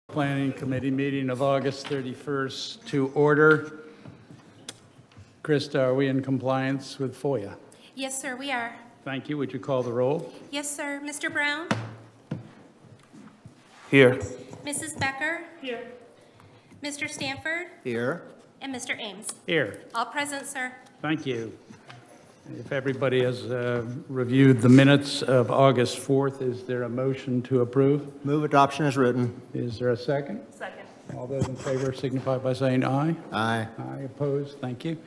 Planning Committee meeting of August 31st to order. Krista, are we in compliance with FOIA? Yes, sir, we are. Thank you. Would you call the roll? Yes, sir. Mr. Brown? Here. Mrs. Becker? Here. Mr. Stanford? Here. And Mr. Ames? Here. All present, sir. Thank you. If everybody has reviewed the minutes of August 4th, is there a motion to approve? Move adoption as written. Is there a second? Second. All those in favor signify by saying aye. Aye. Aye, opposed? Thank you.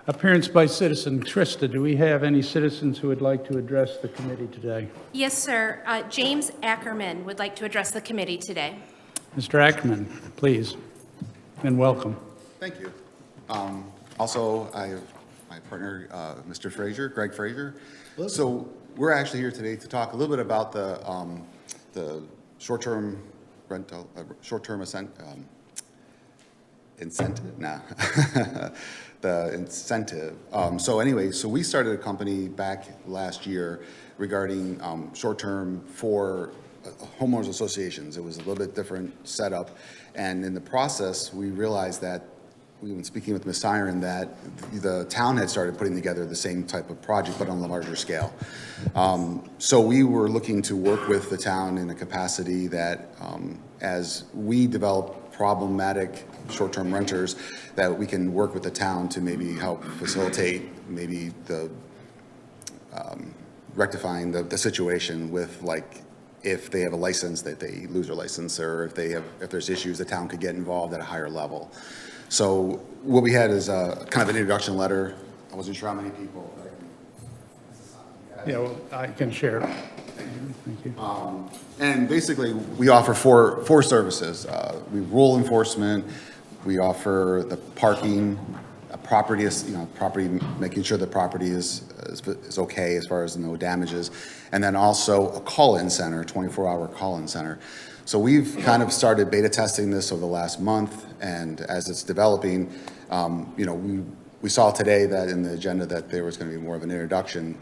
Appearance by citizen. Krista, do we have any citizens who would like to address the committee today? Yes, sir. James Ackerman would like to address the committee today. Mr. Ackerman, please, and welcome. Thank you. Also, I have my partner, Mr. Frazier, Greg Frazier. So we're actually here today to talk a little bit about the short-term rental, incentive. Nah, the incentive. So anyway, so we started a company back last year regarding short-term for homeowners associations. It was a little bit different setup, and in the process, we realized that we've been speaking with Ms. Siren that the town had started putting together the same type of project, but on a larger scale. So we were looking to work with the town in a capacity that as we develop problematic short-term renters, that we can work with the town to maybe help facilitate maybe the rectifying the situation with, like, if they have a license that they lose their license, or if there's issues, the town could get involved at a higher level. So what we had is kind of an introduction letter. I wasn't sure how many people. Yeah, well, I can share. Thank you. And basically, we offer four services. We rule enforcement. We offer the parking, property, making sure the property is okay as far as no damages, and then also a call-in center, 24-hour call-in center. So we've kind of started beta testing this over the last month, and as it's developing, we saw today that in the agenda that there was going to be more of an introduction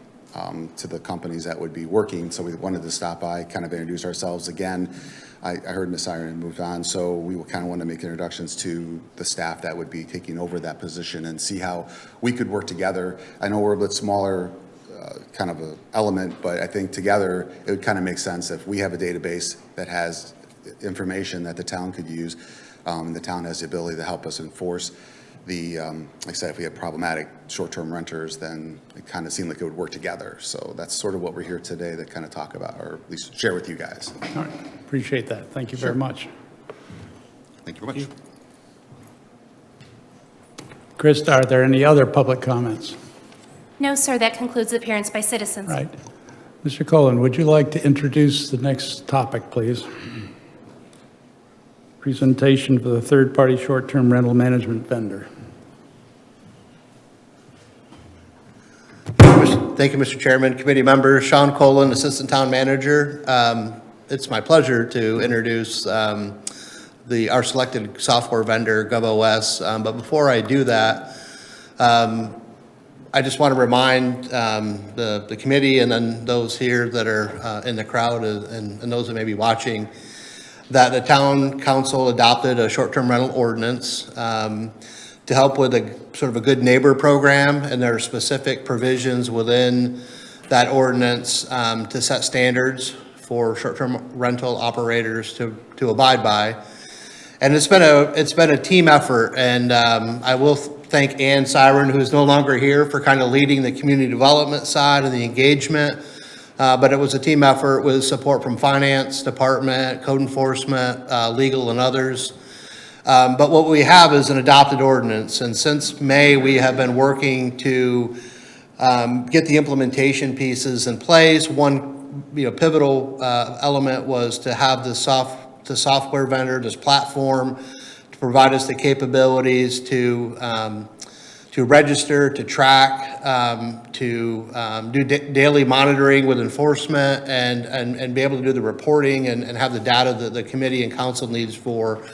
to the companies that would be working. So we wanted to stop by, kind of introduce ourselves again. I heard Ms. Siren moved on, so we kind of want to make introductions to the staff that would be taking over that position and see how we could work together. I know we're a bit smaller kind of a element, but I think together it would kind of make sense if we have a database that has information that the town could use, and the town has the ability to help us enforce the, like I said, if we have problematic short-term renters, then it kind of seemed like it would work together. So that's sort of what we're here today to kind of talk about, or at least share with you guys. All right, appreciate that. Thank you very much. Thank you very much. Krista, are there any other public comments? No, sir. That concludes the appearance by citizens. Right. Mr. Cullen, would you like to introduce the next topic, please? Presentation for the third-party short-term rental management vendor. Thank you, Mr. Chairman, committee members. Sean Colin, Assistant Town Manager. It's my pleasure to introduce our selected software vendor, GovOS. But before I do that, I just want to remind the committee and then those here that are in the crowd and those that may be watching that the town council adopted a short-term rental ordinance to help with a sort of a good neighbor program, and there are specific provisions within that ordinance to set standards for short-term rental operators to abide by. And it's been a team effort, and I will thank Ann Siren, who is no longer here, for kind of leading the community development side and the engagement. But it was a team effort with support from finance department, code enforcement, legal, and others. But what we have is an adopted ordinance, and since May we have been working to get the implementation pieces in place. One pivotal element was to have the software vendor, this platform, to provide us the capabilities to register, to track, to do daily monitoring with enforcement, and be able to do the reporting and have the data that the committee and council needs for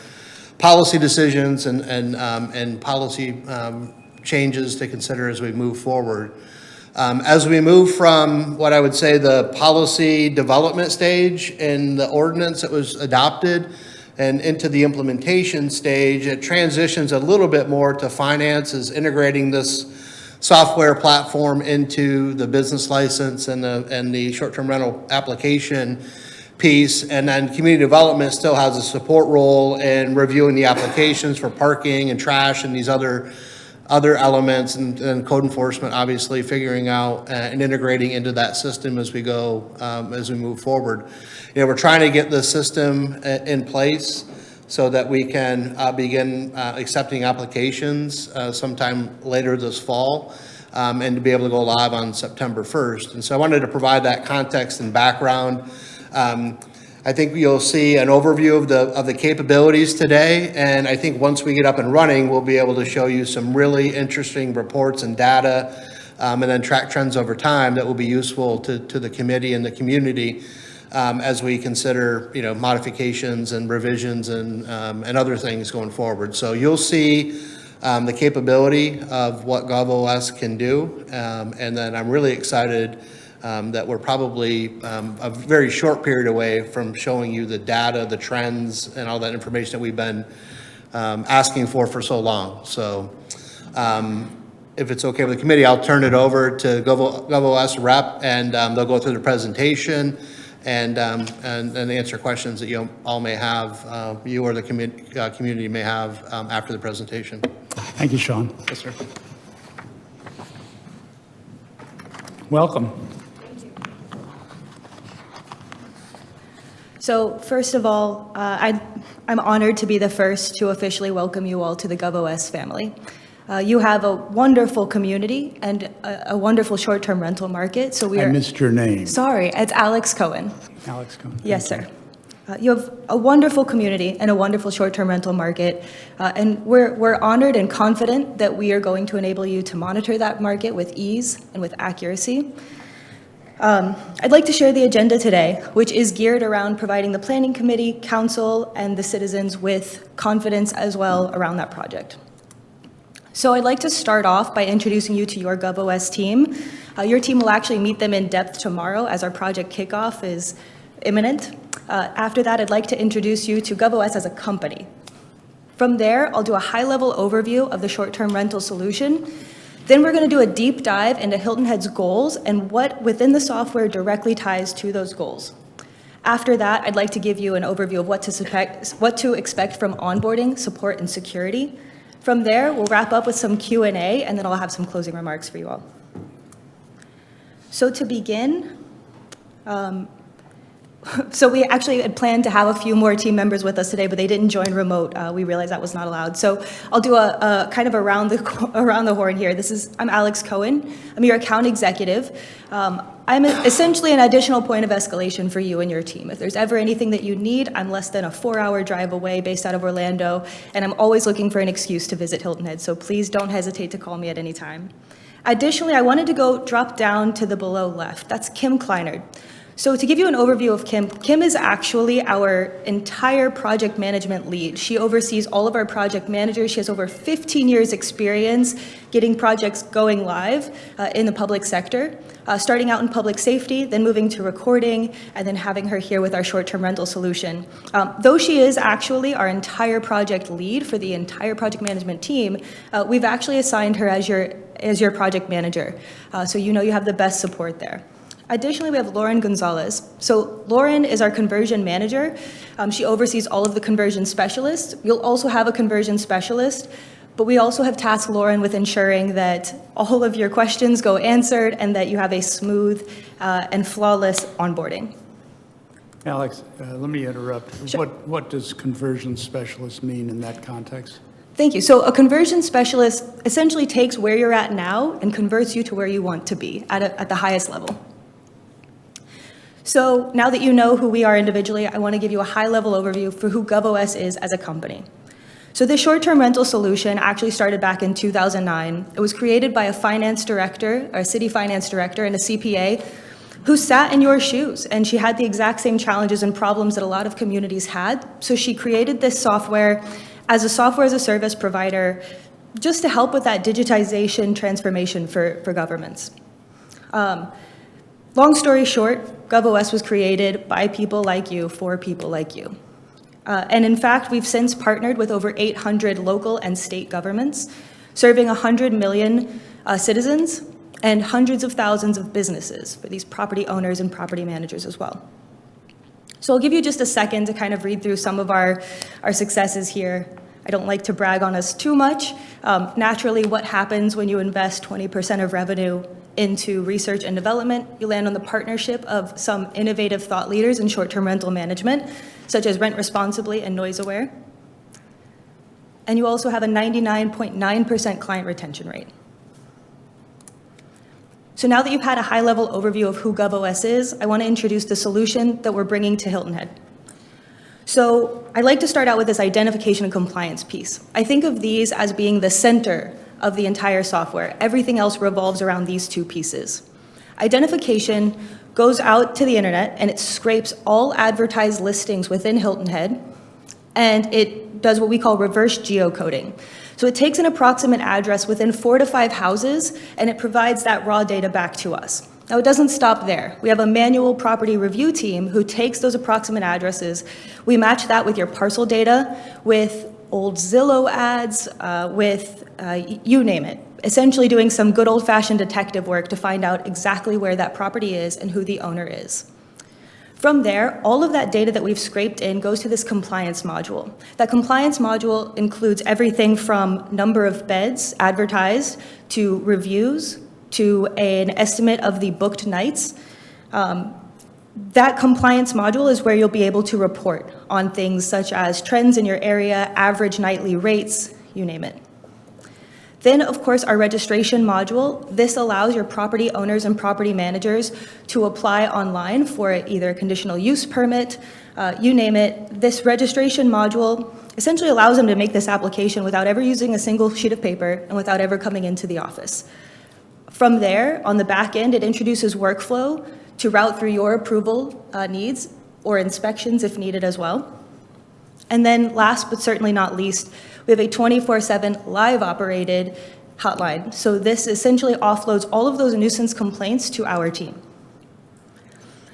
policy decisions and policy changes to consider as we move forward. As we move from what I would say the policy development stage in the ordinance that was adopted and into the implementation stage, it transitions a little bit more to finance, is integrating this software platform into the business license and the short-term rental application piece. And then community development still has a support role in reviewing the applications for parking and trash and these other elements, and code enforcement, obviously, figuring out and integrating into that system as we go, as we move forward. We're trying to get the system in place so that we can begin accepting applications sometime later this fall, and to be able to go live on September 1st. And so I wanted to provide that context and background. I think you'll see an overview of the capabilities today, and I think once we get up and running, we'll be able to show you some really interesting reports and data, and then track trends over time that will be useful to the committee and the community as we consider, modifications and revisions and other things going forward. So you'll see the capability of what GovOS can do, and then I'm really excited that we're probably a very short period away from showing you the data, the trends, and all that information that we've been asking for so long. So if it's okay with the committee, I'll turn it over to GovOS rep, and they'll go through the presentation and answer questions that you all may have, you or the community may have after the presentation. Thank you, Sean. Yes, sir. Welcome. So first of all, I'm honored to be the first to officially welcome you all to the GovOS family. You have a wonderful community and a wonderful short-term rental market. So we I are. missed your name. Sorry, it's Alex Cohen. Alex Cohen. Yes, sir. You have a wonderful community and a wonderful short-term rental market, and we're honored and confident that we are going to enable you to monitor that market with ease and with accuracy. I'd like to share the agenda today, which is geared around providing the Planning Committee, Council, and the citizens with confidence as well around that project. So I'd like to start off by introducing you to your GovOS team. Your team will actually meet them in depth tomorrow as our project kickoff is imminent. After that, I'd like to introduce you to GovOS as a company. From there, I'll do a high-level overview of the short-term rental solution. Then we're going to do a deep dive into Hilton Head's goals and what within the software directly ties to those goals. After that, I'd like to give you an overview of what to expect from onboarding, support, and security. From there, we'll wrap up with some Q&A, and then I'll have some closing remarks for you all. So to begin, so we actually had planned to have a few more team members with us today, but they didn't join remote. We realized that was not allowed. So I'll do a kind of around the horn here. I'm Alex Cohen. I'm your account executive. I'm essentially an additional point of escalation for you and your team. If there's ever anything that you need, I'm less than a 4-hour drive away based out of Orlando, and I'm always looking for an excuse to visit Hilton Head, so please don't hesitate to call me at any time. Additionally, I wanted to drop down to the below left. That's Kim Kleinard. So to give you an overview of Kim, Kim is actually our entire project management lead. She oversees all of our project managers. She has over 15 years experience getting projects going live in the public sector, starting out in public safety, then moving to recording, and then having her here with our short-term rental solution. Though she is actually our entire project lead for the entire project management team, we've actually assigned her as your project manager. So you know you have the best support there. Additionally, we have Gonzalez. So Lauren is our conversion manager. She oversees all of the conversion specialists. You'll also have a conversion specialist, but we also have tasked Lauren with ensuring that all of your questions go answered and that you have a smooth and flawless onboarding. Alex, let me interrupt. Sure. What does conversion specialist mean in that context? Thank you. So a conversion specialist essentially takes where you're at now and converts you to where you want to be at the highest level. So now that you know who we are individually, I want to give you a high-level overview for who GovOS is as a company. So this short-term rental solution actually started back in 2009. It was created by a finance director, or a city finance director, and a CPA who sat in your shoes, and she had the exact same challenges and problems that a lot of communities had. So she created this software as a software-as-a-service provider just to help with that digitization transformation for governments. Long story short, GovOS was created by people like you, for people like you. And in fact, we've since partnered with over 800 local and state governments, serving 100 million citizens and hundreds of thousands of businesses for these property owners and property managers as well. So I'll give you just a second to kind of read through some of our successes here. I don't like to brag on us too much. Naturally, what happens when you invest 20% of revenue into research and development? You land on the partnership of some innovative thought leaders in short-term rental management, such as Rent Responsibly and Noise Aware. And you also have a 99.9% client retention rate. So now that you've had a high-level overview of who GovOS is, I want to introduce the solution that we're bringing to Hilton Head. So I'd like to start out with this identification and compliance piece. I think of these as being the center of the entire software. Everything else revolves around these two pieces. Identification goes out to the internet and it scrapes all advertised listings within Hilton Head, and it does what we call reverse geocoding. So it takes an approximate address within 4 to 5 houses, and it provides that raw data back to us. Now, it doesn't stop there. We have a manual property review team who takes those approximate addresses. We match that with your parcel data, with old Zillow ads, you name it. Essentially doing some good old-fashioned detective work to find out exactly where that property is and who the owner is. From there, all of that data that we've scraped in goes to this compliance module. That compliance module includes everything from number of beds advertised to reviews to an estimate of the booked nights. That compliance module is where you'll be able to report on things such as trends in your area, average nightly rates, you name it. Then, of course, our registration module. This allows your property owners and property managers to apply online for either a conditional use permit, you name it. This registration module essentially allows them to make this application without ever using a single sheet of paper and without ever coming into the office. From there, on the back end, it introduces workflow to route through your approval needs or inspections if needed as well. And then last but certainly not least, we have a 24/7 live operated hotline. So this essentially offloads all of those nuisance complaints to our team.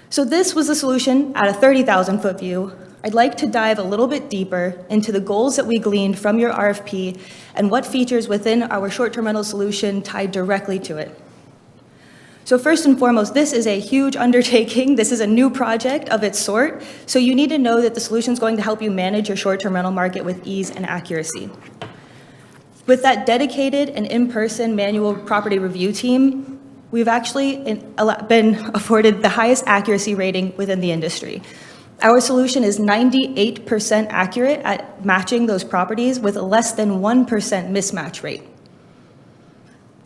So this was the solution at a 30,000-foot view. I'd like to dive a little bit deeper into the goals that we gleaned from your RFP and what features within our short-term rental solution tied directly to it. So first and foremost, this is a huge undertaking. This is a new project of its sort. So you need to know that the solution is going to help you manage your short-term rental market with ease and accuracy. With that dedicated and in-person manual property review team, we've actually been afforded the highest accuracy rating within the industry. Our solution is 98% accurate at matching those properties with a less than 1% mismatch rate.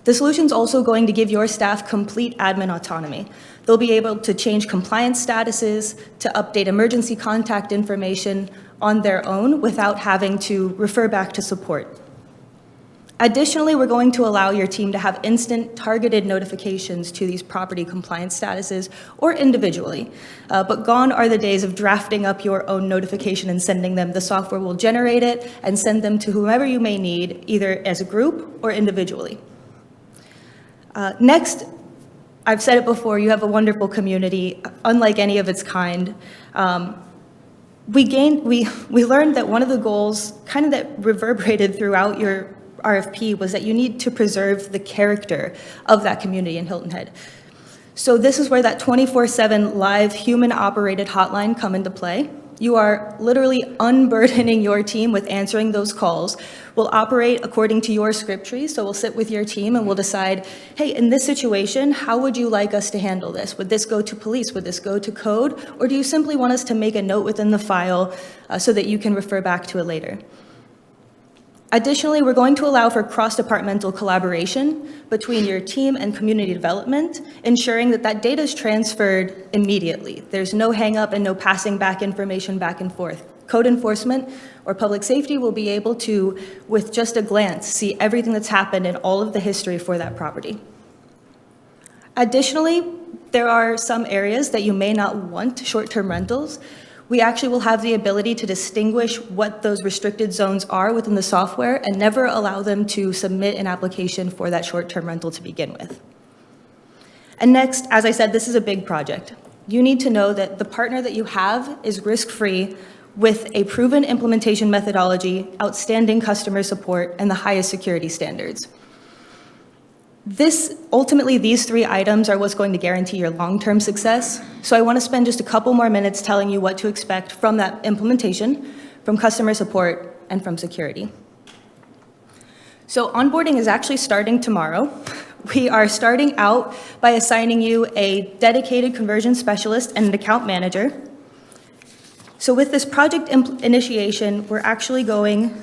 The solution's also going to give your staff complete admin autonomy. They'll be able to change compliance statuses, to update emergency contact information on their own without having to refer back to support. Additionally, we're going to allow your team to have instant targeted notifications to these property compliance statuses or individually. But gone are the days of drafting up your own notification and sending them. The software will generate it and send them to whomever you may need, either as a group or individually. Next, I've said it before, you have a wonderful community, unlike any of its kind. We learned that one of the goals kind of that reverberated throughout your RFP was that you need to preserve the character of that community in Hilton Head. So this is where that 24/7 live human-operated hotline come into play. You are literally unburdening your team with answering those calls. We'll operate according to your script tree, so we'll sit with your team and we'll decide, hey, in this situation, how would you like us to handle this? Would this go to police? Would this go to code? Or do you simply want us to make a note within the file so that you can refer back to it later? Additionally, we're going to allow for cross-departmental collaboration between your team and community development, ensuring that that data is transferred immediately. There's no hang-up and no passing back information back and forth. Code enforcement or public safety will be able to, with just a glance, see everything that's happened and all of the history for that property. Additionally, there are some areas that you may not want short-term rentals. We actually will have the ability to distinguish what those restricted zones are within the software and never allow them to submit an application for that short-term rental to begin with. And next, as I said, this is a big project. You need to know that the partner that you have is risk-free with a proven implementation methodology, outstanding customer support, and the highest security standards. Ultimately, these 3 items are what's going to guarantee your long-term success. So I want to spend just a couple more minutes telling you what to expect from that implementation, from customer support, and from security. So onboarding is actually starting tomorrow. We are starting out by assigning you a dedicated conversion specialist and an account manager. So with this project initiation, we're actually going,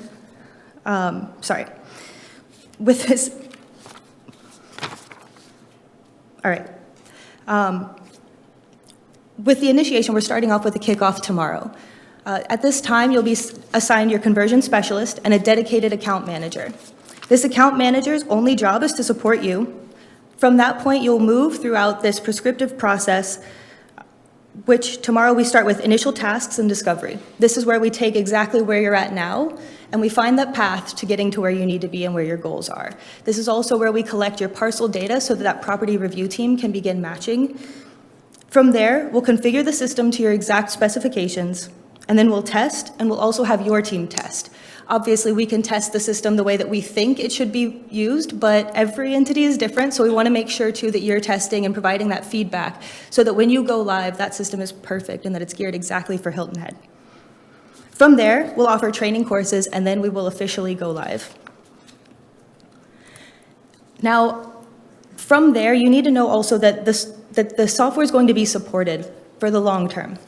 with this, all right. With the initiation, we're starting off with a kickoff tomorrow. At this time, you'll be assigned your conversion specialist and a dedicated account manager. This account manager's only job is to support you. From that point, you'll move throughout this prescriptive process, which tomorrow we start with initial tasks and discovery. This is where we take exactly where you're at now, and we find that path to getting to where you need to be and where your goals are. This is also where we collect your parcel data so that that property review team can begin matching. From there, we'll configure the system to your exact specifications, and then we'll test, and we'll also have your team test. Obviously, we can test the system the way that we think it should be used, but every entity is different, so we want to make sure, too, that you're testing and providing that feedback so that when you go live, that system is perfect and that it's geared exactly for Hilton Head. From there, we'll offer training courses, and then we will officially go live. Now, from there, you need to know also that the software is going to be supported for the long term.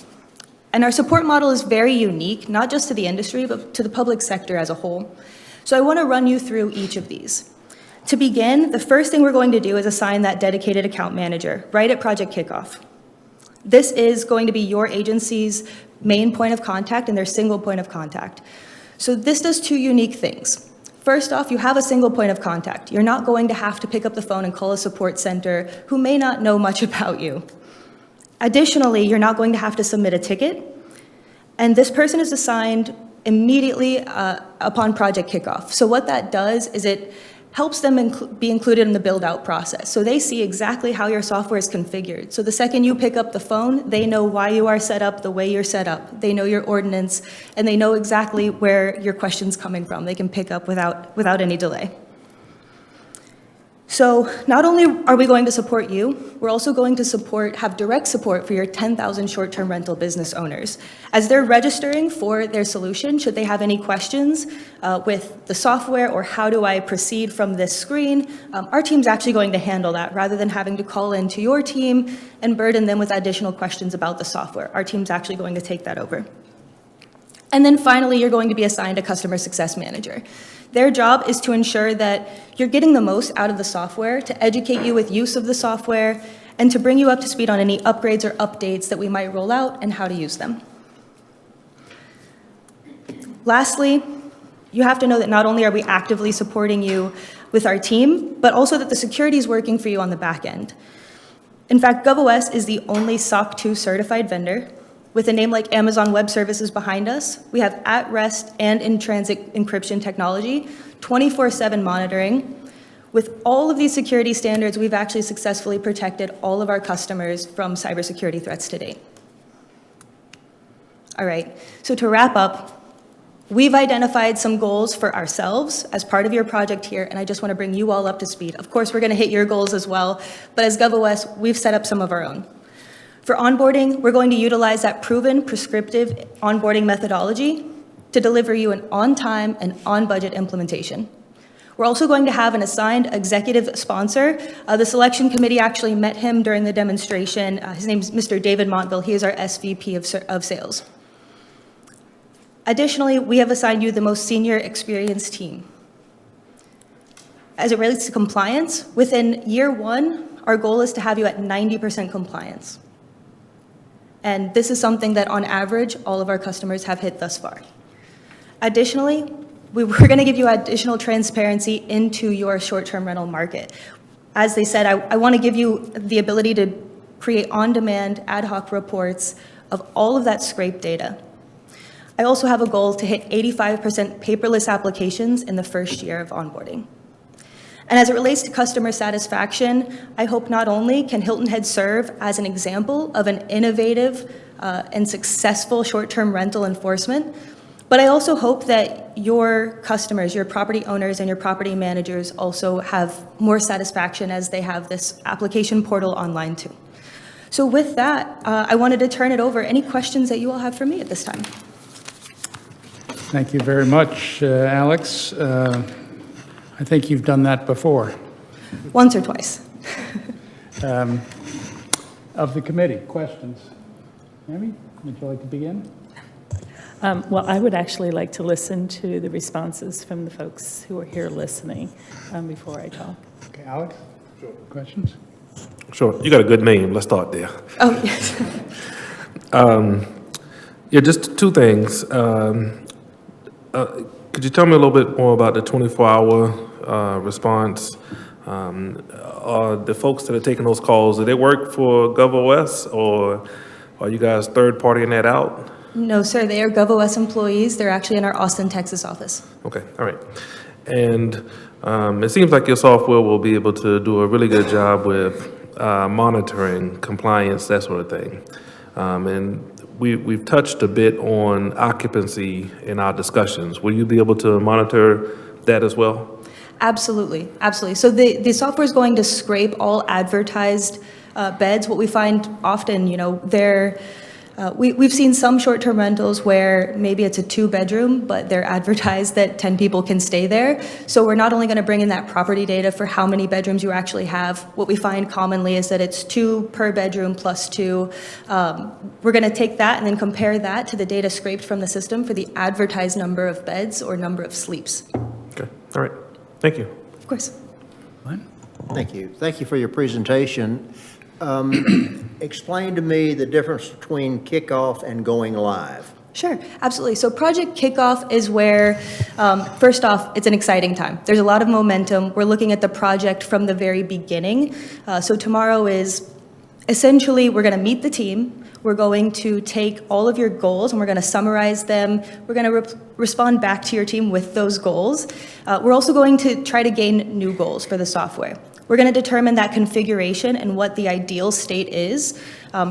And our support model is very unique, not just to the industry, but to the public sector as a whole. So I want to run you through each of these. To begin, the first thing we're going to do is assign that dedicated account manager right at project kickoff. This is going to be your agency's main point of contact and their single point of contact. So this does 2 unique things. First off, you have a single point of contact. You're not going to have to pick up the phone and call a support center who may not know much about you. Additionally, you're not going to have to submit a ticket, and this person is assigned immediately upon project kickoff. So what that does is it helps them be included in the build-out process. So they see exactly how your software is configured. So the second you pick up the phone, they know why you are set up the way you're set up. They know your ordinance, and they know exactly where your question's coming from. They can pick up without any delay. So not only are we going to support you, we're also going to have direct support for your 10,000 short-term rental business owners. As they're registering for their solution, should they have any questions with the software or how do I proceed from this screen, our team's actually going to handle that rather than having to call in to your team and burden them with additional questions about the software. Our team's actually going to take that over. And then finally, you're going to be assigned a customer success manager. Their job is to ensure that you're getting the most out of the software, to educate you with use of the software, and to bring you up to speed on any upgrades or updates that we might roll out and how to use them. Lastly, you have to know that not only are we actively supporting you with our team, but also that the security is working for you on the back end. In fact, GovOS is the only SOC 2 certified vendor. With a name like Amazon Web Services behind us, we have at-rest and in-transit encryption technology, 24/7 monitoring. With all of these security standards, we've actually successfully protected all of our customers from cybersecurity threats to date. All right, so to wrap up, we've identified some goals for ourselves as part of your project here, and I just want to bring you all up to speed. Of course, we're going to hit your goals as well, but as GovOS, we've set up some of our own. For onboarding, we're going to utilize that proven prescriptive onboarding methodology to deliver you an on-time and on-budget implementation. We're also going to have an assigned executive sponsor. The selection committee actually met him during the demonstration. His name is Mr. David Montville. He is our SVP of sales. Additionally, we have assigned you the most senior experienced team. As it relates to compliance, within year 1, our goal is to have you at 90% compliance. And this is something that, on average, all of our customers have hit thus far. Additionally, we're going to give you additional transparency into your short-term rental market. As they said, I want to give you the ability to create on-demand ad hoc reports of all of that scraped data. I also have a goal to hit 85% paperless applications in the first year of onboarding. And as it relates to customer satisfaction, I hope not only can Hilton Head serve as an example of an innovative and successful short-term rental enforcement. But I also hope that your customers, your property owners and your property managers also have more satisfaction as they have this application portal online too. So with that, I wanted to turn it over. Any questions that you all have for me at this time? Thank you very much, Alex. I think you've done that before. Once or twice. Of the committee, questions? Amy, would you like to begin? Well, I would actually like to listen to the responses from the folks who are here listening before I talk. Okay, Alex? Sure. Questions? Sure. You got a good name. Let's start there. Oh, yes. Yeah, just two things. Could you tell me a little bit more about the 24-hour response? Are the folks that are taking those calls, do they work for GovOS, or are you guys third-partying that out? No, sir, they are GovOS employees. They're actually in our Austin, Texas office. Okay, all right. And it seems like your software will be able to do a really good job with monitoring, compliance, that sort of thing. And we've touched a bit on occupancy in our discussions. Will you be able to monitor that as well? Absolutely, absolutely. So the software is going to scrape all advertised beds. What we find often, we've seen some short-term rentals where maybe it's a 2-bedroom, but they're advertised that 10 people can stay there. So we're not only going to bring in that property data for how many bedrooms you actually have. What we find commonly is that it's 2 per bedroom plus 2. We're going to take that and then compare that to the data scraped from the system for the advertised number of beds or number of sleeps. Okay, all right. Thank you. Of course. Thank you. Thank you for your presentation. Explain to me the difference between kickoff and going live. Sure, absolutely. So Project Kickoff is where, first off, it's an exciting time. There's a lot of momentum. We're looking at the project from the very beginning. So tomorrow is essentially, we're going to meet the team. We're going to take all of your goals and we're going to summarize them. We're going to respond back to your team with those goals. We're also going to try to gain new goals for the software. We're going to determine that configuration and what the ideal state is.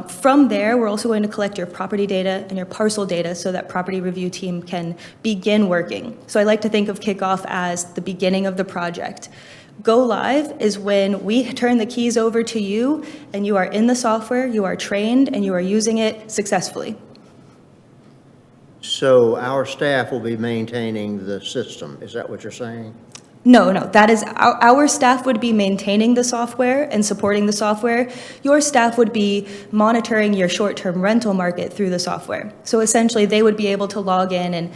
From there, we're also going to collect your property data and your parcel data so that property review team can begin working. So I like to think of kickoff as the beginning of the project. Go live is when we turn the keys over to you and you are in the software, you are trained, and you are using it successfully. So our staff will be maintaining the system. Is that what you're saying? No, that is, our staff would be maintaining the software and supporting the software. Your staff would be monitoring your short-term rental market through the software. So essentially, they would be able to log in and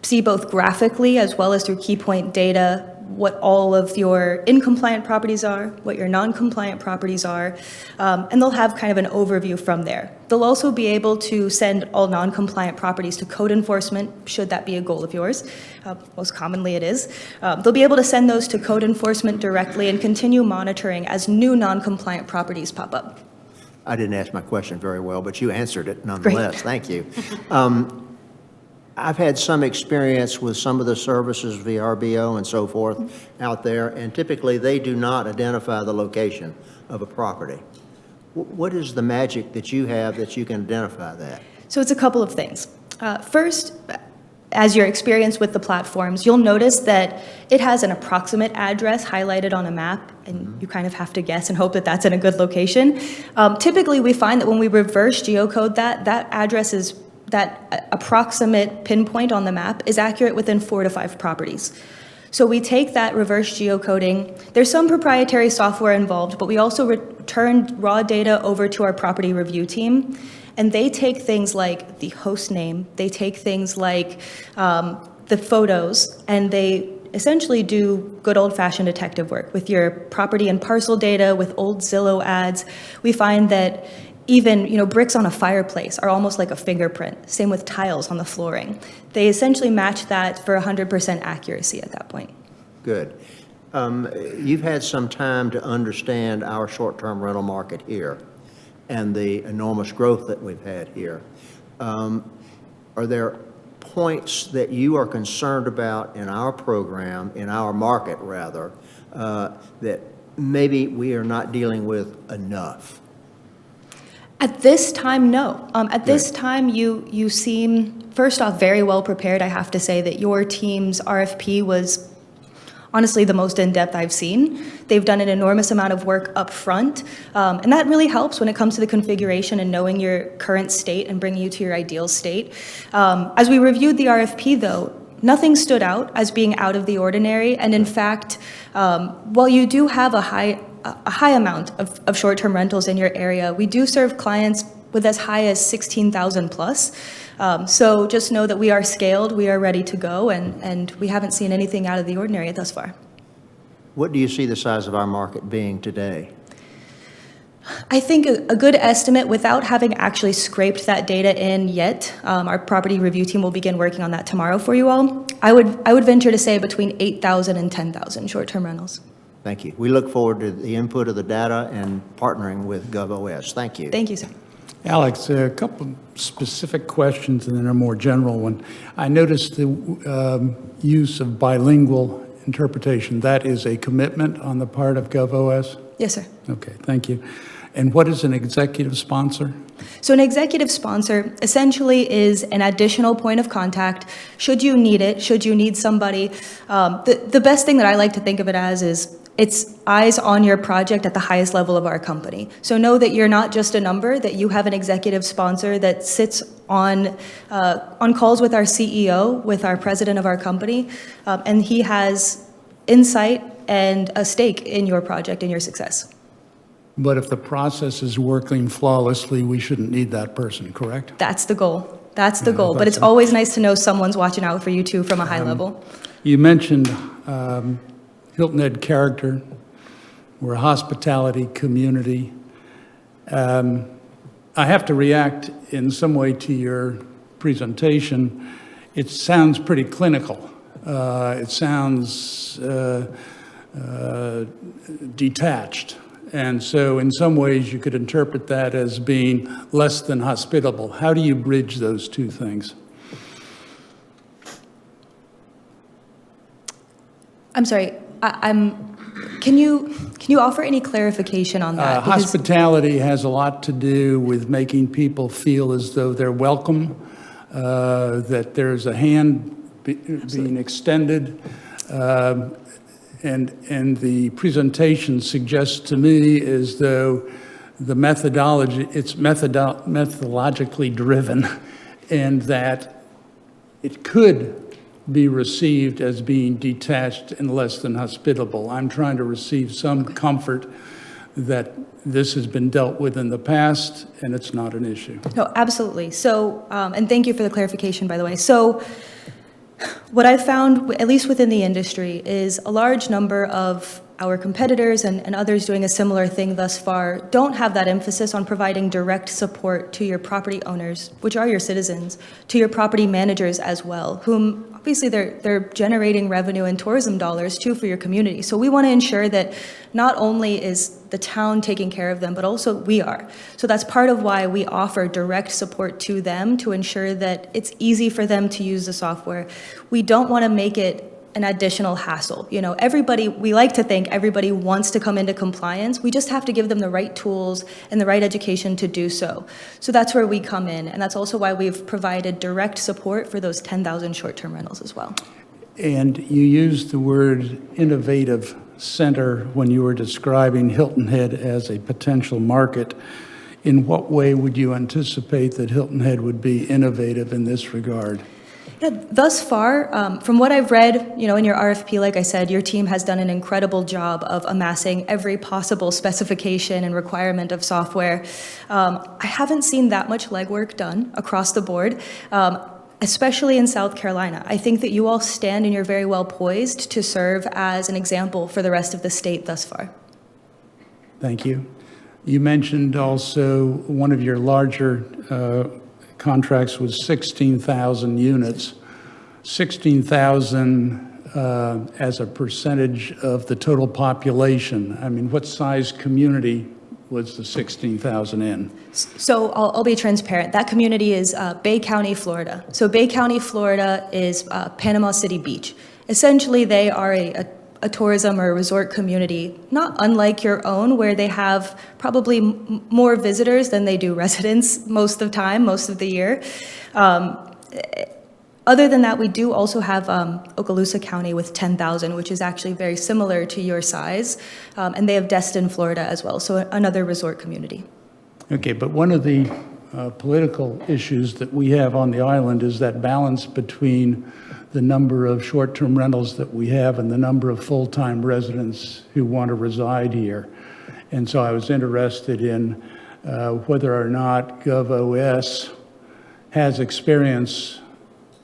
see both graphically as well as through key point data what all of your in-compliant properties are, what your non-compliant properties are, and they'll have kind of an overview from there. They'll also be able to send all non-compliant properties to code enforcement, should that be a goal of yours. Most commonly it is. They'll be able to send those to code enforcement directly and continue monitoring as new non-compliant properties pop up. I didn't ask my question very well, but you answered it nonetheless. Thank you. I've had some experience with some of the services, VRBO and so forth, out there, and typically they do not identify the location of a property. What is the magic that you have that you can identify that? So it's a couple of things. First, as your experience with the platforms, you'll notice that it has an approximate address highlighted on a map, and you kind of have to guess and hope that that's in a good location. Typically, we find that when we reverse geocode that address is that approximate pinpoint on the map is accurate within 4 to 5 properties. So we take that reverse geocoding. There's some proprietary software involved, but we also return raw data over to our property review team, and they take things like the host name, they take things like the photos, and they essentially do good old-fashioned detective work with your property and parcel data, with old Zillow ads. We find that even, bricks on a fireplace are almost like a fingerprint. Same with tiles on the flooring. They essentially match that for 100% accuracy at that point. Good. You've had some time to understand our short-term rental market here and the enormous growth that we've had here. Are there points that you are concerned about in our program, in our market rather, that maybe we are not dealing with enough? At this time, no. At this time, you seem, first off, very well prepared. I have to say that your team's RFP was honestly the most in-depth I've seen. They've done an enormous amount of work up front, and that really helps when it comes to the configuration and knowing your current state and bringing you to your ideal state. As we reviewed the RFP, though, nothing stood out as being out of the ordinary, and in fact, while you do have a high amount of short-term rentals in your area, we do serve clients with as high as 16,000 plus. So just know that we are scaled, we are ready to go, and we haven't seen anything out of the ordinary thus far. What do you see the size of our market being today? I think a good estimate, without having actually scraped that data in yet, our property review team will begin working on that tomorrow for you all. I would venture to say between 8,000 and 10,000 short-term rentals. Thank you. We look forward to the input of the data and partnering with GovOS. Thank you. Thank you, sir. Alex, a couple of specific questions and then a more general one. I noticed the use of bilingual interpretation. That is a commitment on the part of GovOS? Yes, sir. Okay, thank you. And what is an executive sponsor? So an executive sponsor essentially is an additional point of contact should you need it, should you need somebody. The best thing that I like to think of it as is it's eyes on your project at the highest level of our company. So know that you're not just a number, that you have an executive sponsor that sits on calls with our CEO, with our president of our company, and he has insight and a stake in your project and your success. But if the process is working flawlessly, we shouldn't need that person, correct? That's the goal. That's the goal. But it's always nice to know someone's watching out for you too from a high level. You mentioned Hilton Head character. We're a hospitality community. I have to react in some way to your presentation. It sounds pretty clinical. It sounds detached. And so in some ways you could interpret that as being less than hospitable. How do you bridge those two things? I'm sorry, can you offer any clarification on that? Because- Hospitality has a lot to do with making people feel as though they're welcome, that there's a hand being extended. And the presentation suggests to me as though the methodology, it's methodologically driven, and that it could be received as being detached and less than hospitable. I'm trying to receive some comfort that this has been dealt with in the past and it's not an issue. No, absolutely. So, and thank you for the clarification, by the way. So, what I've found, at least within the industry, is a large number of our competitors and others doing a similar thing thus far don't have that emphasis on providing direct support to your property owners, which are your citizens, to your property managers as well, whom obviously they're generating revenue and tourism dollars too for your community. So we want to ensure that not only is the town taking care of them, but also we are. So that's part of why we offer direct support to them to ensure that it's easy for them to use the software. We don't want to make it an additional hassle. You know, we like to think everybody wants to come into compliance. We just have to give them the right tools and the right education to do so. So that's where we come in, and that's also why we've provided direct support for those 10,000 short-term rentals as well. And you used the word innovative center when you were describing Hilton Head as a potential market. In what way would you anticipate that Hilton Head would be innovative in this regard? Yeah, thus far, from what I've read, you know, in your RFP, like I said, your team has done an incredible job of amassing every possible specification and requirement of software. I haven't seen that much legwork done across the board, especially in South Carolina. I think that you all stand and you're very well poised to serve as an example for the rest of the state thus far. Thank you. You mentioned also one of your larger contracts was 16,000 units. 16,000 as a percentage of the total population. I mean, what size community was the 16,000 in? So I'll be transparent. That community is Bay County, Florida. So Bay County, Florida is Panama City Beach. Essentially, they are a a tourism or a resort community, not unlike your own, where they have probably more visitors than they do residents most of the time, most of the year. Other than that, we do also have Okaloosa County with 10,000, which is actually very similar to your size, and they have Destin, Florida as well, so another resort community. Okay, but one of the political issues that we have on the island is that balance between the number of short-term rentals that we have and the number of full-time residents who want to reside here. And so I was interested in whether or not GovOS has experience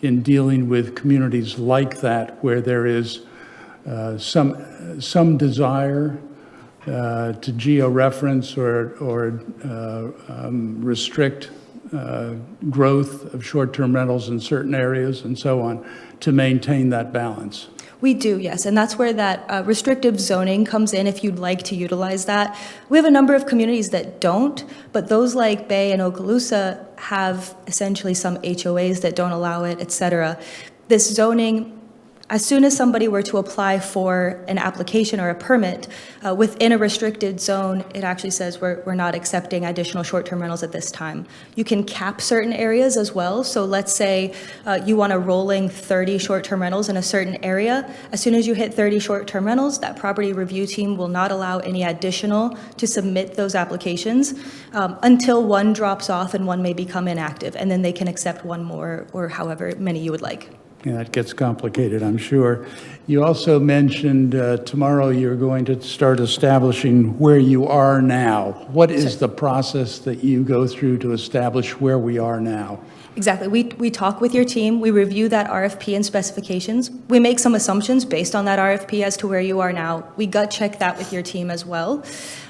in dealing with communities like that, where there is some desire to geo-reference or restrict growth of short-term rentals in certain areas and so on, to maintain that balance. We do, yes, and that's where that restrictive zoning comes in if you'd like to utilize that. We have a number of communities that don't, but those like Bay and Okaloosa have essentially some HOAs that don't allow it, et cetera. This zoning, as soon as somebody were to apply for an application or a permit within a restricted zone, it actually says we're not accepting additional short-term rentals at this time. You can cap certain areas as well. So let's say you want a rolling 30 short-term rentals in a certain area. As soon as you hit 30 short-term rentals, that property review team will not allow any additional to submit those applications until one drops off and one may become inactive. And then they can accept one more or however many you would like. Yeah, that gets complicated, I'm sure. You also mentioned tomorrow you're going to start establishing where you are now. What is the process that you go through to establish where we are now? Exactly. We talk with your team. We review that RFP and specifications. We make some assumptions based on that RFP as to where you are now. We gut check that with your team as well.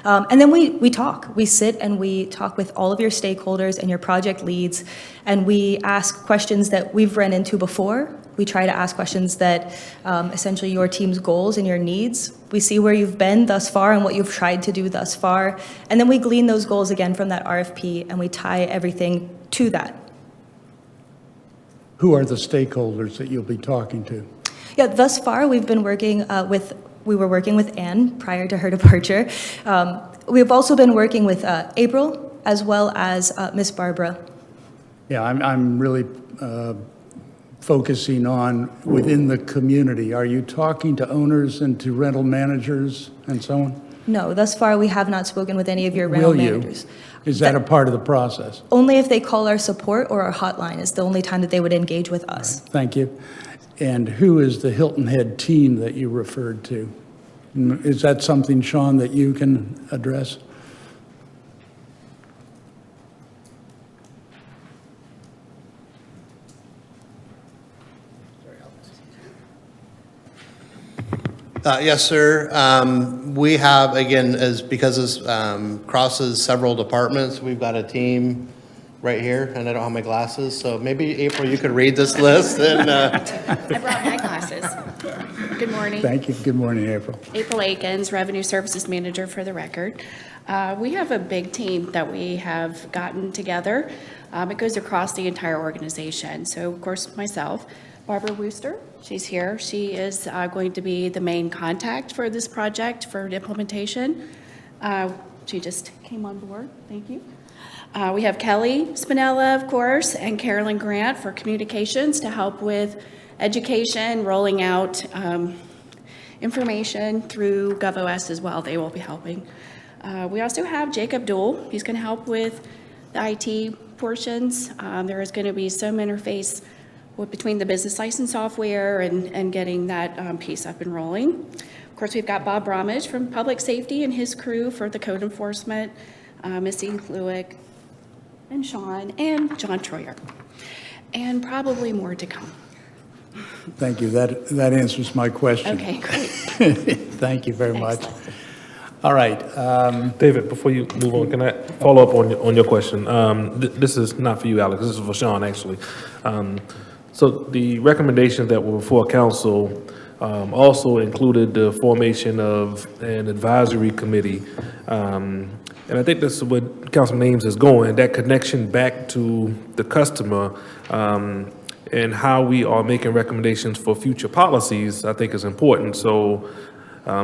And then we talk. We sit and we talk with all of your stakeholders and your project leads, and we ask questions that we've run into before. We try to ask questions that essentially your team's goals and your needs. We see where you've been thus far and what you've tried to do thus far. And then we glean those goals again from that RFP, and we tie everything to that. Who are the stakeholders that you'll be talking to? Yeah, thus far, we've been working we were working with Anne prior to her departure. We've also been working with April as well as Miss Barbara. Yeah, I'm really focusing on within the community. Are you talking to owners and to rental managers and so on? No, thus far, we have not spoken with any of your rental Will you? managers. Is that a part of the process? Only if they call our support or our hotline is the only time that they would engage with us. Thank you. And who is the Hilton Head team that you referred to? Is that something, Sean, that you can address? Yes, sir. We have, again, because this crosses several departments, we've got a team right here, and I don't have my glasses, so maybe, April, you could read this list. And I brought my glasses. Good morning. Thank you. Good morning, April. April Akins, Revenue Services Manager for the record. We have a big team that we have gotten together. It goes across the entire organization. So, of course, myself, Barbara Wooster, she's here. She is going to be the main contact for this project for implementation. She just came on board. Thank you. We have Kelly Spinella, of course, and Carolyn Grant for communications to help with education, rolling out information through GovOS as well. They will be helping. We also have Jacob Dool. He's going to help with the IT portions. There is going to be some interface between the business license software and getting that piece up and rolling. Of course, we've got Bob Bromage from Public Safety and his crew for the code enforcement, Missy Lewick, and Sean, and John Troyer, and probably more to come. Thank you. That answers my question. Okay, great. Thank you very much. All right. David, before you move on, can I follow up on your question? This is not for you, Alex. This is for Sean, actually. So the recommendations that were before council also included the formation of an advisory committee. And I think this is what Councilman Ames is going, that connection back to the customer and how we are making recommendations for future policies, I think is important. So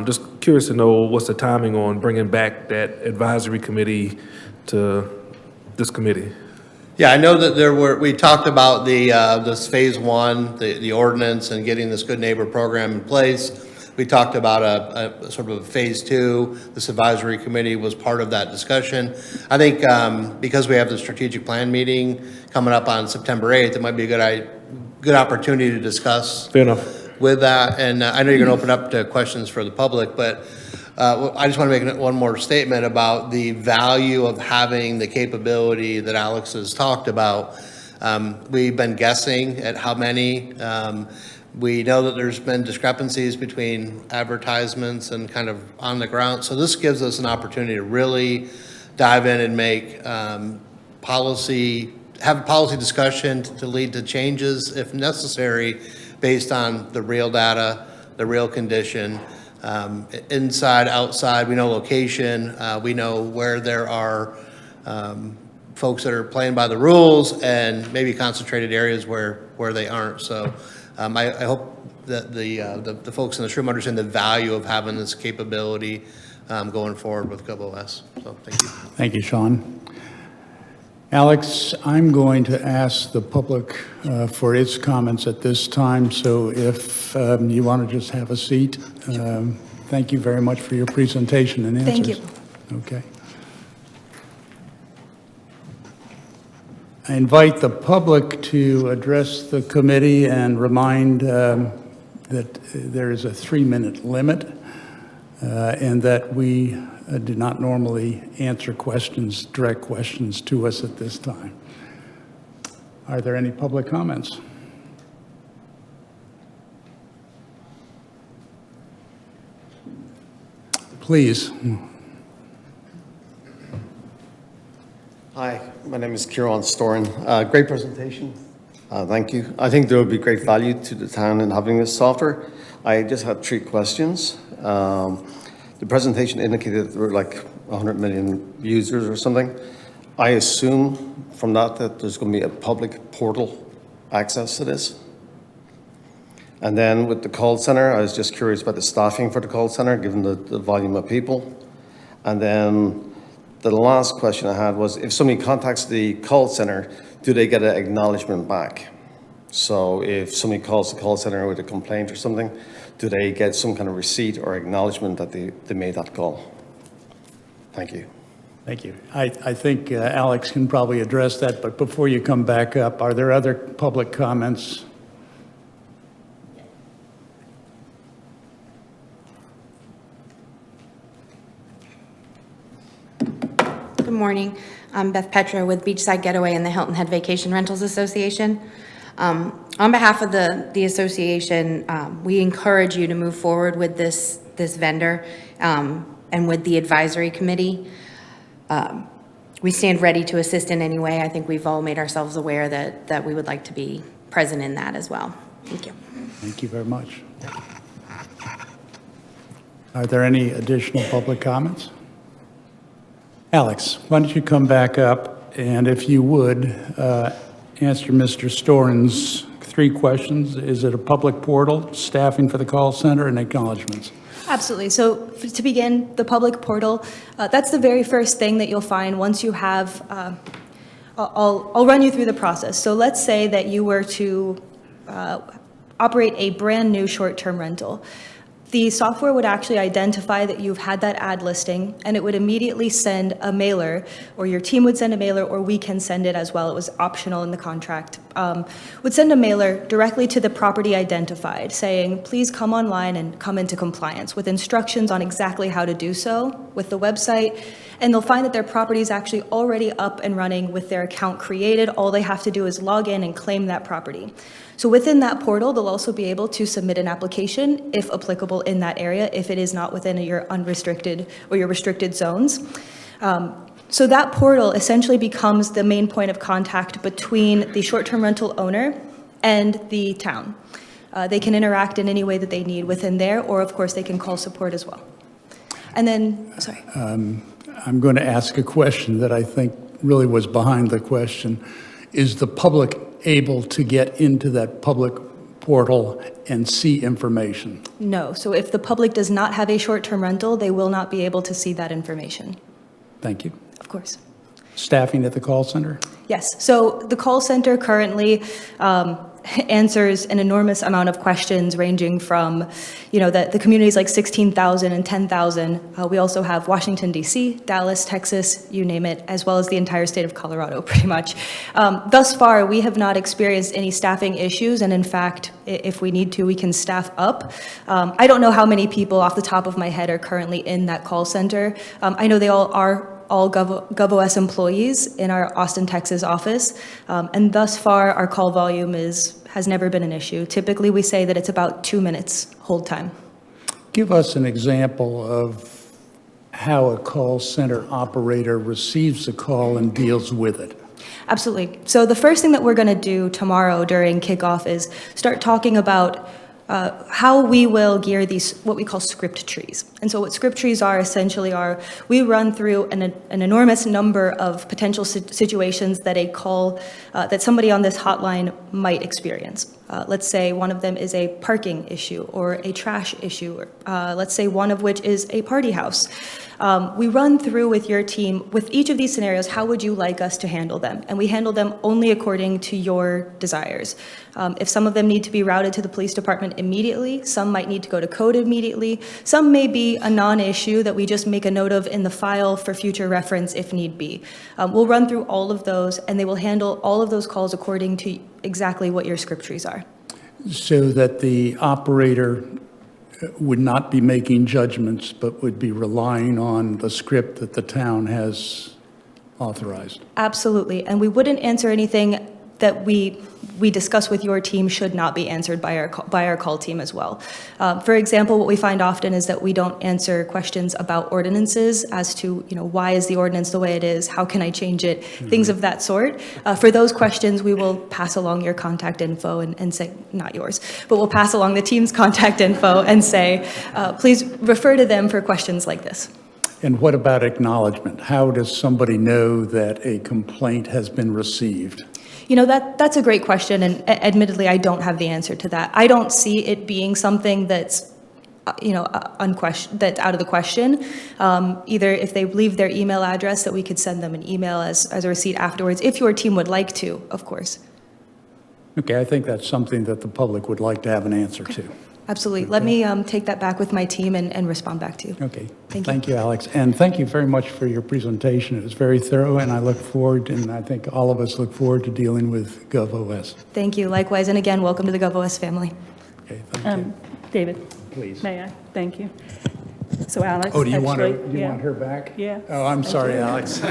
Just curious to know what's the timing on bringing back that advisory committee to this committee? Yeah, I know that we talked about this phase one, the ordinance and getting this good neighbor program in place. We talked about a sort of a phase two. This advisory committee was part of that discussion. I think because we have the strategic plan meeting coming up on September 8th, it might be a good opportunity to discuss. Fair enough. With that, and I know you're going to open up to questions for the public, but I just want to make one more statement about the value of having the capability that Alex has talked about. We've been guessing at how many. We know that there's been discrepancies between advertisements and kind of on the ground. So this gives us an opportunity to really dive in and make have a policy discussion to lead to changes if necessary based on the real data, the real condition, inside, outside. We know location. We know where there are folks that are playing by the rules and maybe concentrated areas where they aren't. So I hope that the folks in this room understand the value of having this capability going forward with GovOS. So thank you. Thank you, Sean. Alex, I'm going to ask the public for its comments at this time, so if you want to just have a seat. Thank you very much for your presentation and answers. Thank you. Okay. I invite the public to address the committee and remind that there is a 3-minute limit and that we do not normally answer direct questions to us at this time. Are there any public comments? Please. Hi, my name is Kieran Storin. Great presentation. Thank you. I think there will be great value to the town in having this software. I just had 3 questions. The presentation indicated there were like 100 million users or something. I assume from that there's going to be a public portal access to this. And then with the call center, I was just curious about the staffing for the call center, given the volume of people. And then the last question I had was, if somebody contacts the call center, do they get an acknowledgement back? So if somebody calls the call center with a complaint or something, do they get some kind of receipt or acknowledgement that they made that call? Thank you. Thank you. I think Alex can probably address that, but before you come back up, are there other public comments? Good morning. I'm Beth Petra with Beachside Getaway and the Hilton Head Vacation Rentals Association. On behalf of the association, we encourage you to move forward with this vendor and with the advisory committee. We stand ready to assist in any way. I think we've all made ourselves aware that we would like to be present in that as well. Thank you. Thank you very much. Are there any additional public comments? Alex, why don't you come back up, and if you would, answer Mr. Storin's 3 questions. Is it a public portal, staffing for the call center, and acknowledgements? Absolutely. So to begin, the public portal, that's the very first thing that you'll find once you have, I'll run you through the process. So let's say that you were to operate a brand new short-term rental. The software would actually identify that you've had that ad listing, and it would immediately send a mailer, or your team would send a mailer, or we can send it as well. It was optional in the contract. Would send a mailer directly to the property identified, saying, please come online and come into compliance, with instructions on exactly how to do so with the website. And they'll find that their property is actually already up and running with their account created. All they have to do is log in and claim that property. So within that portal, they'll also be able to submit an application, if applicable in that area, if it is not within your unrestricted or your restricted zones. So that portal essentially becomes the main point of contact between the short-term rental owner and the town. They can interact in any way that they need within there, or of course they can call support as well. And then, sorry. I'm going to ask a question that I think really was behind the question. Is the public able to get into that public portal and see information? No, so if the public does not have a short-term rental, they will not be able to see that information, Thank you. of course. Staffing at the call center? Yes, so the call center currently answers an enormous amount of questions ranging from, the communities like 16,000 and 10,000. We also have Washington DC, Dallas, Texas, you name it, as well as the entire state of Colorado, pretty much. Thus far, we have not experienced any staffing issues, and in fact, if we need to, we can staff up. I don't know how many people off the top of my head are currently in that call center. I know they all are GovOS employees in our Austin, Texas office, and thus far, our call volume has never been an issue. Typically, we say that it's about 2 minutes hold time. Give us an example of how a call center operator receives a call and deals with it. Absolutely. So the first thing that we're going to do tomorrow during kickoff is start talking about how we will gear these, what we call script trees. And so what script trees are essentially are, we run through an enormous number of potential situations that that somebody on this hotline might experience. Let's say one of them is a parking issue or a trash issue. Let's say one of which is a party house. We run through with your team, with each of these scenarios, how would you like us to handle them? And we handle them only according to your desires. If some of them need to be routed to the police department immediately, some might need to go to code immediately, some may be a non-issue that we just make a note of in the file for future reference if need be. We'll run through all of those, and they will handle all of those calls according to exactly what your script trees are. So that the operator would not be making judgments, but would be relying on the script that the town has authorized. Absolutely, and we wouldn't answer anything that we discuss with your team should not be answered by our call team as well. For example, what we find often is that we don't answer questions about ordinances as to, why is the ordinance the way it is? How can I change it? Things of that sort. For those questions, we will pass along your contact info and say, not yours, but we'll pass along the team's contact info and say, please refer to them for questions like this. And what about acknowledgement? How does somebody know that a complaint has been received? That's a great question, and admittedly, I don't have the answer to that. I don't see it being something that's, that's out of the question. Either if they leave their email address, that we could send them an email as a receipt afterwards, if your team would like to, of course. Okay, I think that's something that the public would like to have an answer to. Absolutely. Let me take that back with my team and respond back to you. Okay. Thank you, Alex. And thank you very much for your presentation. It was very thorough, and I look forward, and I think all of us look forward to dealing with GovOS. Thank you. Likewise, and again, welcome to the GovOS family. Okay, thank you. David? Please. May I? Thank you. So Alex, Oh, do you want yeah. her back? Yeah. Oh, I'm sorry, you. Alex.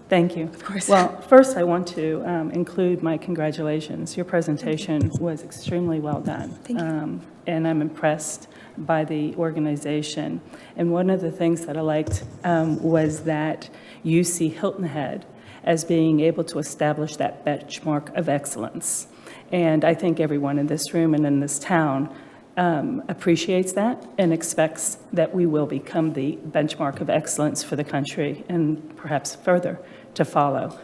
Thank you. Of course. Well, first I want to include my congratulations. Your presentation was extremely well done. Thank you. And I'm impressed by the organization. And one of the things that I liked was that you see Hilton Head as being able to establish that benchmark of excellence. And I think everyone in this room and in this town appreciates that and expects that we will become the benchmark of excellence for the country and perhaps further to follow.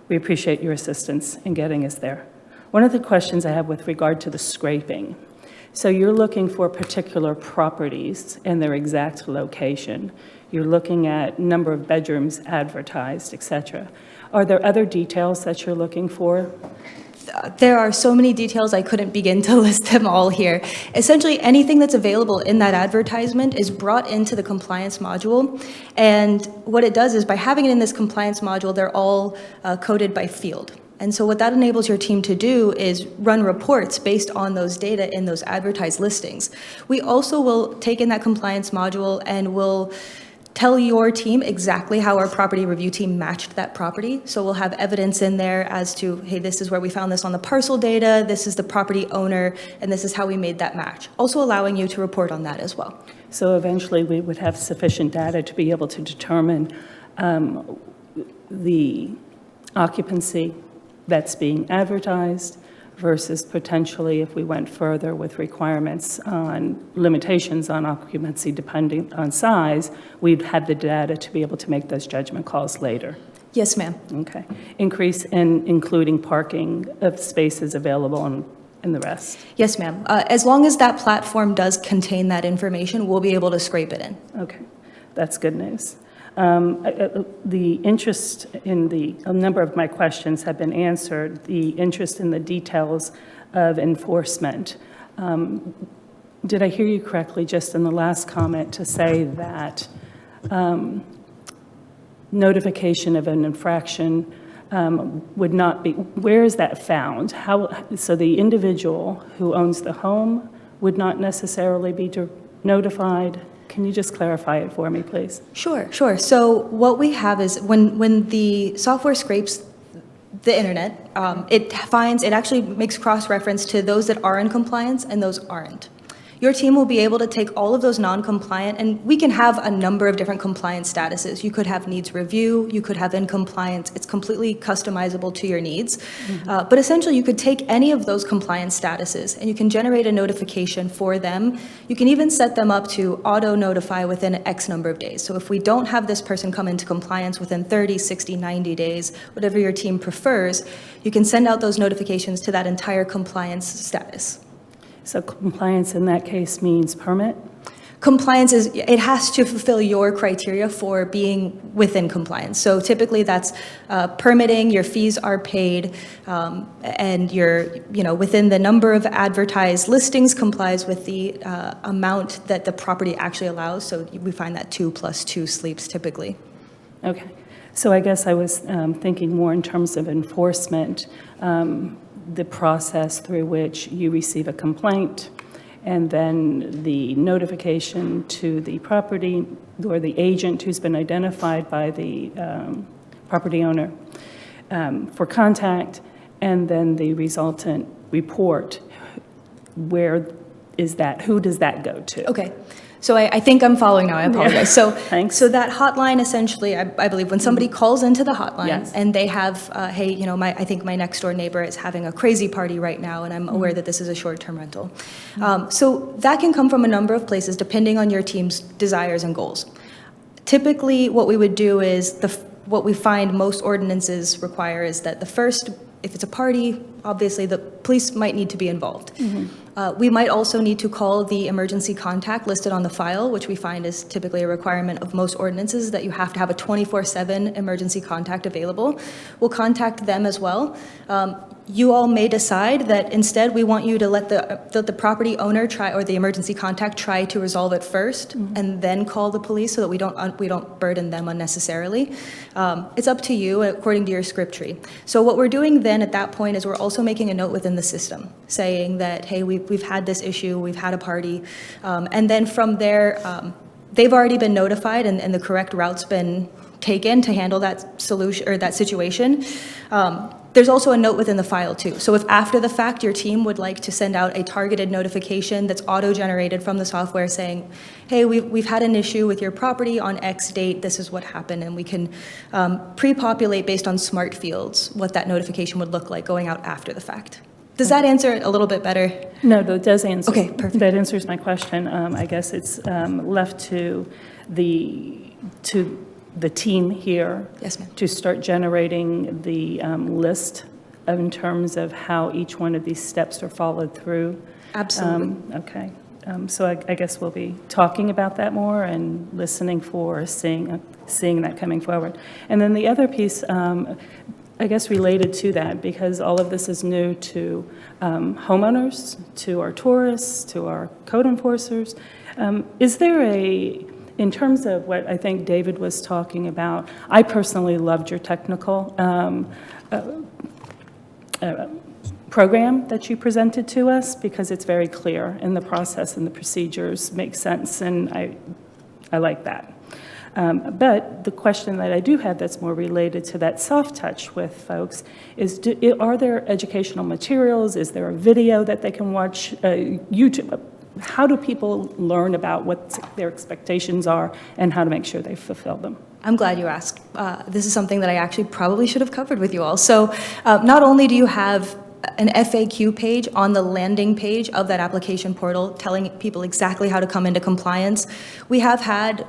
We appreciate your assistance in getting us there. One of the questions I have with regard to the scraping. So you're looking for particular properties and their exact location. You're looking at number of bedrooms advertised, et cetera. Are there other details that you're looking for? There are so many details, I couldn't begin to list them all here. Essentially, anything that's available in that advertisement is brought into the compliance module. And what it does is, by having it in this compliance module, they're all coded by field. And so what that enables your team to do is run reports based on those data in those advertised listings. We also will take in that compliance module and will tell your team exactly how our property review team matched that property. So we'll have evidence in there as to, hey, this is where we found this on the parcel data, this is the property owner, and this is how we made that match. Also allowing you to report on that as well. So eventually we would have sufficient data to be able to determine the occupancy that's being advertised versus potentially, if we went further with requirements on limitations on occupancy depending on size, we'd have the data to be able to make those judgment calls later. Yes, ma'am. Okay. Increase in including parking of spaces available and the rest? Yes, ma'am. As long as that platform does contain that information, we'll be able to scrape it in. Okay, that's good news. The interest in a number of my questions have been answered. The interest in the details of enforcement. Did I hear you correctly just in the last comment to say that notification of an infraction would not be, where is that found? So the individual who owns the home would not necessarily be notified? Can you just clarify it for me, please? Sure, sure. So what we have is when the software scrapes the internet, it actually makes cross-reference to those that are in compliance and those aren't. Your team will be able to take all of those non-compliant, and we can have a number of different compliance statuses. You could have needs review, you could have in compliance. It's completely customizable to your needs. But essentially, you could take any of those compliance statuses, and you can generate a notification for them. You can even set them up to auto-notify within X number of days. So if we don't have this person come into compliance within 30, 60, 90 days, whatever your team prefers, you can send out those notifications to that entire compliance status. So compliance in that case means permit? Compliance it has to fulfill your criteria for being within compliance. So typically that's permitting, your fees are paid, and you're, within the number of advertised listings complies with the amount that the property actually allows. So we find that 2 + 2 sleeps typically. Okay. So I guess I was thinking more in terms of enforcement, the process through which you receive a complaint and then the notification to the property or the agent who's been identified by the property owner for contact, and then the resultant report. Where is that? Who does that go to? Okay. So I think I'm following now. I apologize. So, Thanks. so that hotline essentially, I believe, when somebody calls into the hotline Yes. and they have, hey, I think my next door neighbor is having a crazy party right now, and I'm aware that this is a short-term rental. So that can come from a number of places depending on your team's desires and goals. Typically, what we would do is what we find most ordinances require is that the first, if it's a party, obviously the police might need to be involved. We might also need to call the emergency contact listed on the file, which we find is typically a requirement of most ordinances, that you have to have a 24/7 emergency contact available. We'll contact them as well. You all may decide that instead we want you to let the property owner try, or the emergency contact try to resolve it first, and then call the police so that we don't burden them unnecessarily. It's up to you according to your script tree. So what we're doing then at that point is we're also making a note within the system saying that, hey, we've had this issue, we've had a party, and then from there, they've already been notified and the correct route's been taken to handle that solution or that situation. There's also a note within the file too. So if after the fact your team would like to send out a targeted notification that's auto-generated from the software saying, hey, we've had an issue with your property on X date, this is what happened, and we can pre-populate based on smart fields what that notification would look like going out after the fact. Does that answer it a little bit better? No, that does answer. Okay, perfect. That answers my question. I guess it's left to the team here. Yes, ma'am. To start generating the list in terms of how each one of these steps are followed through. Absolutely. Okay. So I guess we'll be talking about that more and listening for seeing that coming forward. And then the other piece, I guess related to that, because all of this is new to homeowners, to our tourists, to our code enforcers. Is there in terms of what I think David was talking about, I personally loved your technical program that you presented to us because it's very clear and the process and the procedures make sense, and I like that. But the question that I do have that's more related to that soft touch with folks is, are there educational materials? Is there a video that they can watch? YouTube? How do people learn about what their expectations are and how to make sure they fulfill them? I'm glad you asked. This is something that I actually probably should have covered with you all. So not only do you have an FAQ page on the landing page of that application portal telling people exactly how to come into compliance, we have had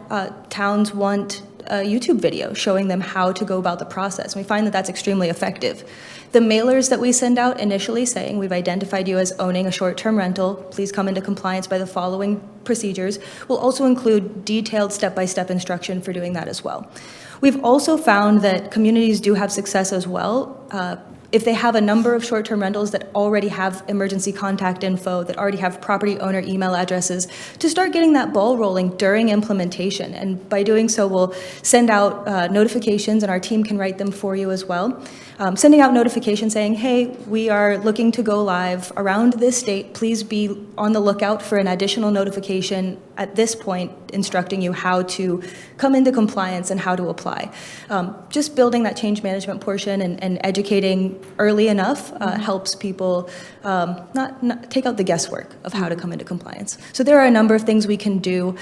towns want a YouTube video showing them how to go about the process. We find that that's extremely effective. The mailers that we send out initially saying, we've identified you as owning a short-term rental, please come into compliance by the following procedures, will also include detailed step-by-step instruction for doing that as well. We've also found that communities do have success as well if they have a number of short-term rentals that already have emergency contact info, that already have property owner email addresses, to start getting that ball rolling during implementation. And by doing so, we'll send out notifications, and our team can write them for you as well. Sending out notifications saying, hey, we are looking to go live around this date. Please be on the lookout for an additional notification at this point instructing you how to come into compliance and how to apply. Just building that change management portion and educating early enough helps people not take out the guesswork of how to come into compliance. So there are a number of things we can do.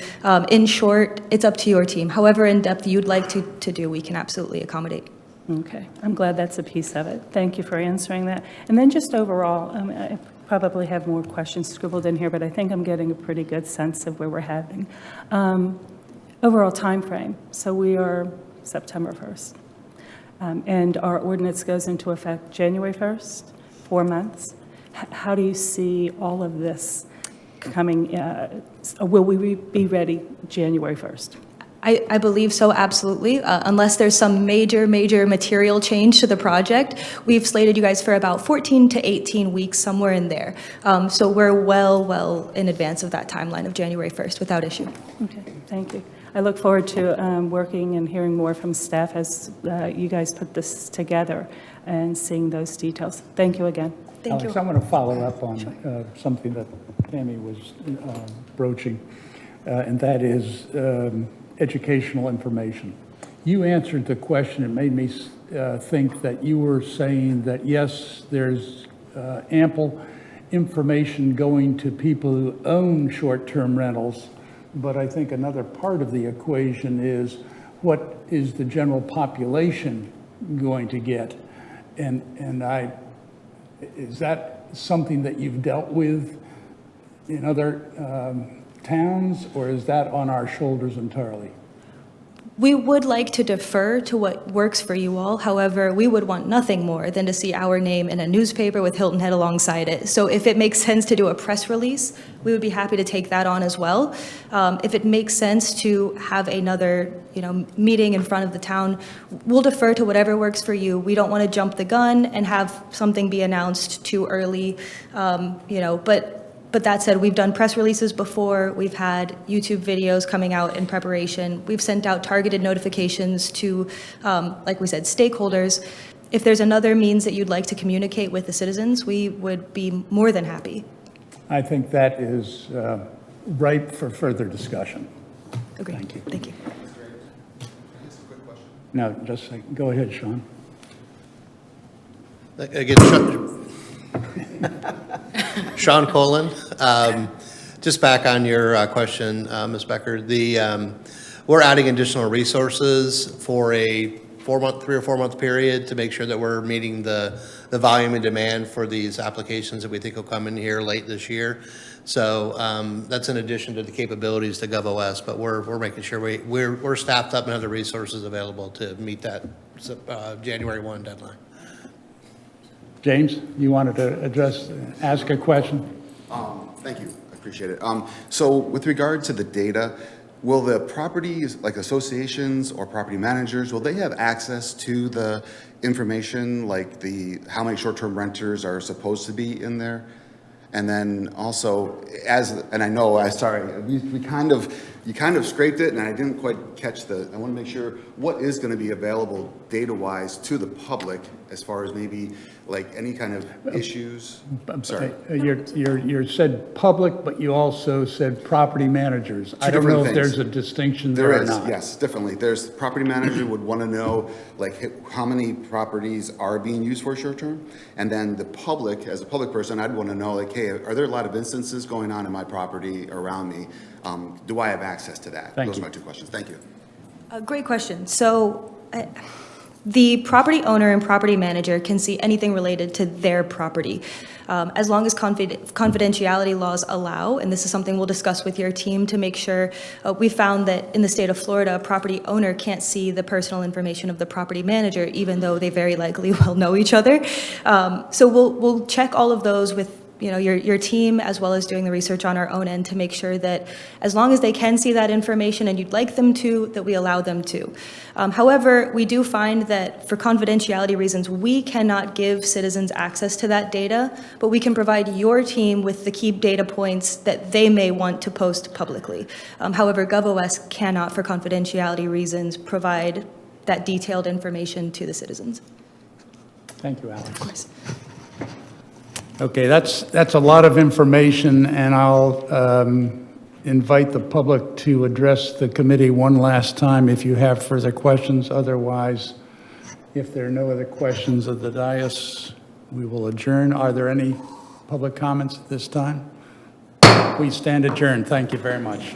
In short, it's up to your team. However in-depth you'd like to do, we can absolutely accommodate. Okay, I'm glad that's a piece of it. Thank you for answering that. And then just overall, I probably have more questions scribbled in here, but I think I'm getting a pretty good sense of where we're heading. Overall time frame. So we are September 1st. And our ordinance goes into effect January 1st, 4 months. How do you see all of this coming? Will we be ready January 1st? I believe so, absolutely. Unless there's some major material change to the project, we've slated you guys for about 14 to 18 weeks, somewhere in there. So we're well in advance of that timeline of January 1st without issue. Okay, thank you. I look forward to working and hearing more from staff as you guys put this together and seeing those details. Thank you again. Thank you. Alex, I want to follow up on something that Tammy was broaching, and that is educational information. You answered the question. It made me think that you were saying that, yes, there's ample information going to people who own short-term rentals, but I think another part of the equation is what is the general population going to get? And is that something that you've dealt with in other towns, or is that on our shoulders entirely? We would like to defer to what works for you all. However, we would want nothing more than to see our name in a newspaper with Hilton Head alongside it. So if it makes sense to do a press release, we would be happy to take that on as well. If it makes sense to have another, meeting in front of the town, we'll defer to whatever works for you. We don't want to jump the gun and have something be announced too early, But that said, we've done press releases before. We've had YouTube videos coming out in preparation. We've sent out targeted notifications to, like we said, stakeholders. If there's another means that you'd like to communicate with the citizens, we would be more than happy. I think that is ripe for further discussion. Agreed. Thank you. Thank you. Now, just a second. Go ahead, Sean. Again, Sean Colin, just back on your question, Ms. Becker, we're adding additional resources for a 3 or 4 month period to make sure that we're meeting the volume and demand for these applications that we think will come in here late this year. So that's in addition to the capabilities to GovOS, but we're making sure we're staffed up and have the resources available to meet that January 1 deadline. James, you wanted to ask a question? Thank you, I appreciate it. So with regard to the data, will the properties, like associations or property managers, will they have access to the information, like how many short-term renters are supposed to be in there? And then also, and I know, you kind of scraped it, and I didn't quite catch I want to make sure, what is going to be available data-wise to the public as far as maybe like any kind of issues? I'm sorry. You said public, but you also said property managers. I don't know if there's a distinction there or not. There is, yes, definitely. There's property manager would want to know like how many properties are being used for short-term, and then the public, as a public person, I'd want to know like, hey, are there a lot of instances going on in my property around me? Do I have access to that? Those are my two questions. Thank you. Great question. So The property owner and property manager can see anything related to their property, as long as confidentiality laws allow, and this is something we'll discuss with your team to make sure. We found that in the state of Florida, a property owner can't see the personal information of the property manager, even though they very likely will know each other. So we'll check all of those with your team, as well as doing the research on our own end to make sure that as long as they can see that information and you'd like them to, that we allow them to. However, we do find that for confidentiality reasons, we cannot give citizens access to that data, but we can provide your team with the key data points that they may want to post publicly. However, GovOS cannot, for confidentiality reasons, provide that detailed information to the citizens. Thank you, Alex. Of course. Okay, that's a lot of information, and I'll invite the public to address the committee one last time if you have further questions. Otherwise, if there are no other questions of the dais, we will adjourn. Are there any public comments at this time? We stand adjourned. Thank you very much.